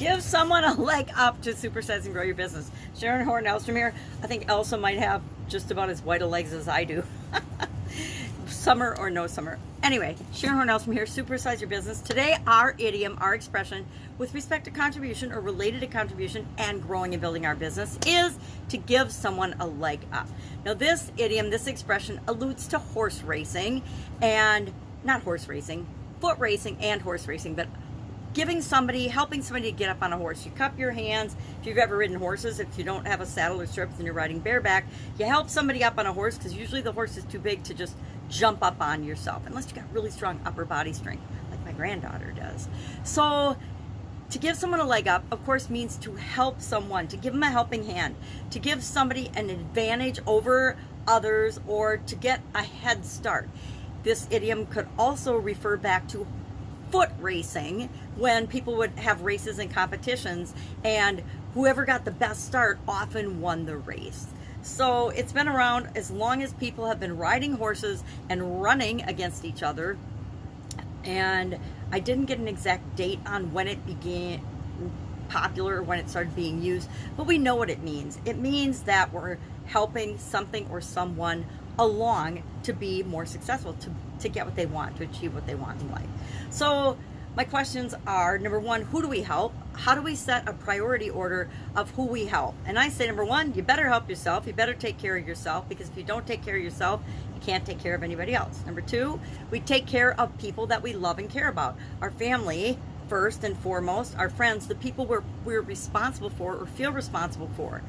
Give someone a leg up to supersize and grow your business. Sharon Horne-Ellstrom here. I think Elsa might have just about as white a legs as I do. Summer or no summer. Anyway, Sharon Horne-Ellstrom here, Supersize Your Business. Today, our idiom, our expression with respect to contribution or related to contribution and growing and building our business is to give someone a leg up. Now, this idiom, this expression alludes to horse racing and not horse racing, foot racing and horse racing, but giving somebody, helping somebody to get up on a horse. You cup your hands. If you've ever ridden horses, if you don't have a saddle or stirrups and you're riding bareback, you help somebody up on a horse because usually the horse is too big to just jump up on yourself, unless you got really strong upper body strength, like my granddaughter does. So to give someone a leg up, of course, means to help someone, to give them a helping hand, to give somebody an advantage over others, or to get a head start. This idiom could also refer back to foot racing, when people would have races and competitions, and whoever got the best start often won the race. So it's been around as long as people have been riding horses and running against each other. And I didn't get an exact date on when it began popular, when it started being used, but we know what it means. It means that we're helping something or someone along to be more successful, to get what they want, to achieve what they want in life. So my questions are, number one, who do we help? How do we set a priority order of who we help? And I say, number one, you better help yourself. You better take care of yourself, because if you don't take care of yourself, you can't take care of anybody else. Number two, we take care of people that we love and care about. Our family, first and foremost, our friends, the people we're responsible for or feel responsible for.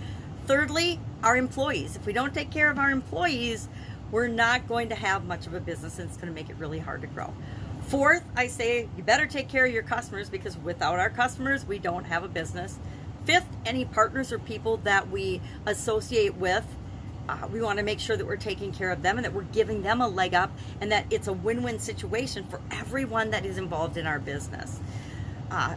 Thirdly, our employees. If we don't take care of our employees, we're not going to have much of a business, and it's going to make it really hard to grow. Fourth, I say you better take care of your customers, because without our customers, we don't have a business. Fifth, any partners or people that we associate with, we want to make sure that we're taking care of them and that we're giving them a leg up, and that it's a win-win situation for everyone that is involved in our business.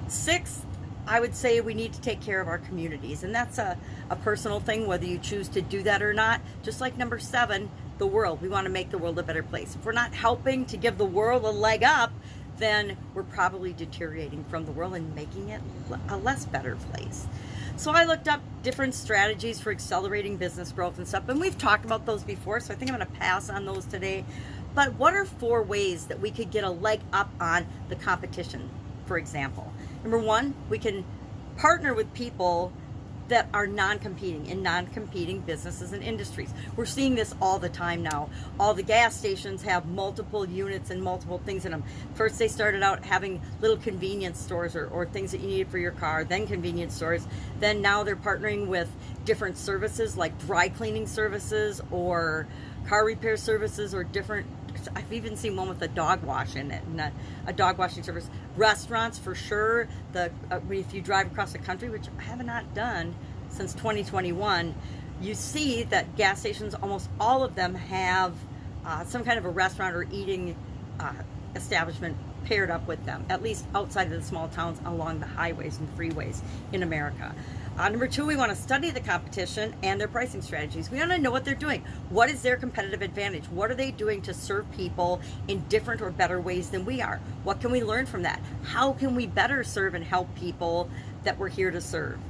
Sixth, I would say we need to take care of our communities, and that's a personal thing, whether you choose to do that or not. Just like number seven, the world. We want to make the world a better place. If we're not helping to give the world a leg up, then we're probably deteriorating from the world and making it a less better place. So I looked up different strategies for accelerating business growth and stuff, and we've talked about those before, so I think I'm going to pass on those today. But what are 4 ways that we could get a leg up on the competition, for example? Number one, we can partner with people that are non-competing in non-competing businesses and industries. We're seeing this all the time now. All the gas stations have multiple units and multiple things in them. First, they started out having little convenience stores or things that you needed for your car, then convenience stores. Then now they're partnering with different services like dry cleaning services or car repair services, or different, I've even seen one with a dog wash in it, and a dog washing service. Restaurants, for sure. If you drive across the country, which I have not done since 2021, you see that gas stations, almost all of them have some kind of a restaurant or eating establishment paired up with them, at least outside of the small towns along the highways and freeways in America. Number two, we want to study the competition and their pricing strategies. We want to know what they're doing. What is their competitive advantage? What are they doing to serve people in different or better ways than we are? What can we learn from that? How can we better serve and help people that we're here to serve?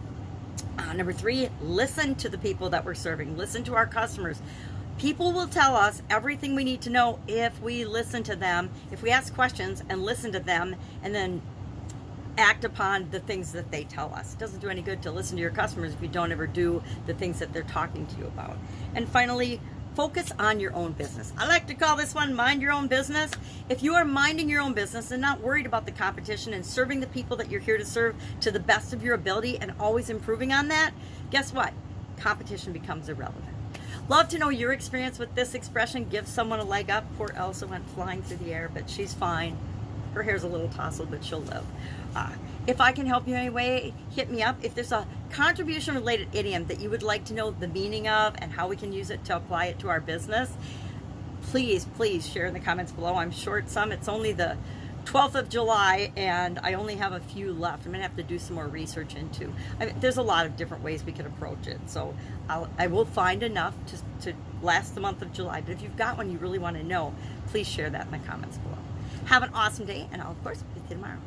Number three, listen to the people that we're serving. Listen to our customers. People will tell us everything we need to know if we listen to them, if we ask questions and listen to them, and then act upon the things that they tell us. It doesn't do any good to listen to your customers if you don't ever do the things that they're talking to you about. And finally, focus on your own business. I like to call this one mind your own business. If you are minding your own business and not worried about the competition and serving the people that you're here to serve to the best of your ability and always improving on that, guess what? Competition becomes irrelevant. Love to know your experience with this expression. Give someone a leg up. Poor Elsa went flying through the air, but she's fine. Her hair's a little tousled, but she'll live. If I can help you in any way, hit me up. If there's a contribution-related idiom that you would like to know the meaning of and how we can use it to apply it to our business, please share in the comments below. I'm short some. It's only the 12th of July, and I only have a few left. I'm going to have to do some more research into. There's a lot of different ways we could approach it, so I will find enough to last the month of July. But if you've got one you really want to know, please share that in the comments below. Have an awesome day, and I'll, of course, be with you tomorrow.